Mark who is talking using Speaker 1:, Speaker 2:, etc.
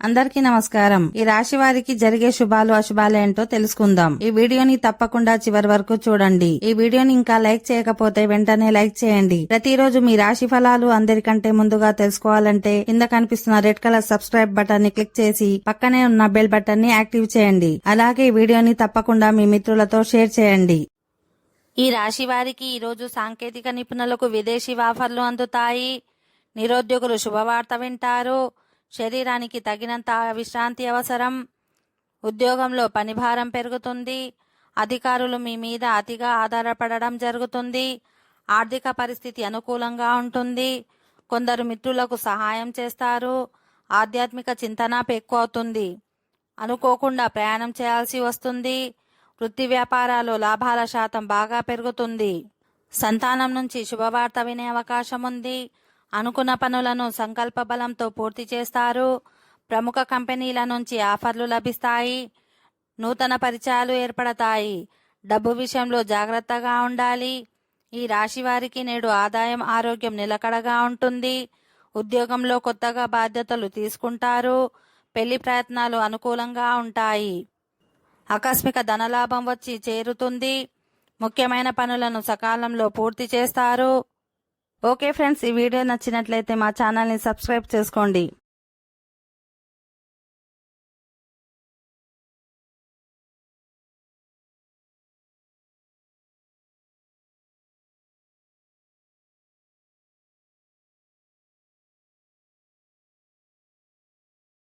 Speaker 1: అందరికీ నమస్కారం. ఈ రాశి వారికి జరిగే శుభాలు అశుభాలు ఏంటో తెలుసుకుందాం. ఈ వీడియోని తప్పకుండా చివరి వరకు చూడండి. ఈ వీడియోని ఇంకా లైక్ చేయకపోతే వెంటనే లైక్ చేయండి. ప్రతిరోజు మీ రాశి ఫలాలు అందరికంటే ముందుగా తెలుసుకోవాలంటే కింద కనిపిస్తున్న రెడ్ కలర్ సబ్స్క్రైబ్ బటన్ ని క్లిక్ చేసి పక్కనే ఉన్న బెల్ బటన్ ని యాక్టివ్ చేయండి. అలాగే ఈ వీడియోని తప్పకుండా మీ మిత్రులతో షేర్ చేయండి. ఈ రాశి వారికి ఈరోజు సాంకేతిక నిపుణులకు విదేశీ ఆఫర్లు అందుతాయి. నిరుద్యోగులు శుభవార్త వింటారు. శరీరానికి తగినంత విశ్రాంతి అవసరం. ఉద్యోగంలో పనిభారం పెరుగుతుంది. అధికారులు మీ మీద అతిగా ఆధారపడడం జరుగుతుంది. ఆర్థిక పరిస్థితి అనుకూలంగా ఉంటుంది. కొందరు మిత్రులకు సహాయం చేస్తారు. ఆధ్యాత్మిక చింతన ఎక్కువ అవుతుంది. అనుకోకుండా ప్రయాణం చేయాల్సి వస్తుంది. వృత్తి వ్యాపారాలు లాభాల శాతం బాగా పెరుగుతుంది. సంతానం నుంచి శుభవార్త వినే అవకాశం ఉంది. అనుకున్న పనులను సంకల్ప బలంతో పూర్తి చేస్తారు. ప్రముఖ కంపెనీల నుంచి ఆఫర్లు లభిస్తాయి. నూతన పరిచయాలు ఏర్పడతాయి. డబ్బు విషయంలో జాగ్రత్తగా ఉండాలి. ఈ రాశి వారికి నేడు ఆదాయం ఆరోగ్యం నిలకడగా ఉంటుంది. ఉద్యోగంలో కొత్తగా బాధ్యతలు తీసుకుంటారు. పెళ్లి ప్రయత్నాలు అనుకూలంగా ఉంటాయి. ఆకస్మిక ధనలాభం వచ్చి చేరుతుంది. ముఖ్యమైన పనులను సకాలంలో పూర్తి చేస్తారు. ఓకే ఫ్రెండ్స్, ఈ వీడియో నచ్చినట్లయితే మా ఛానల్ని సబ్స్క్రైబ్ చేసుకోండి.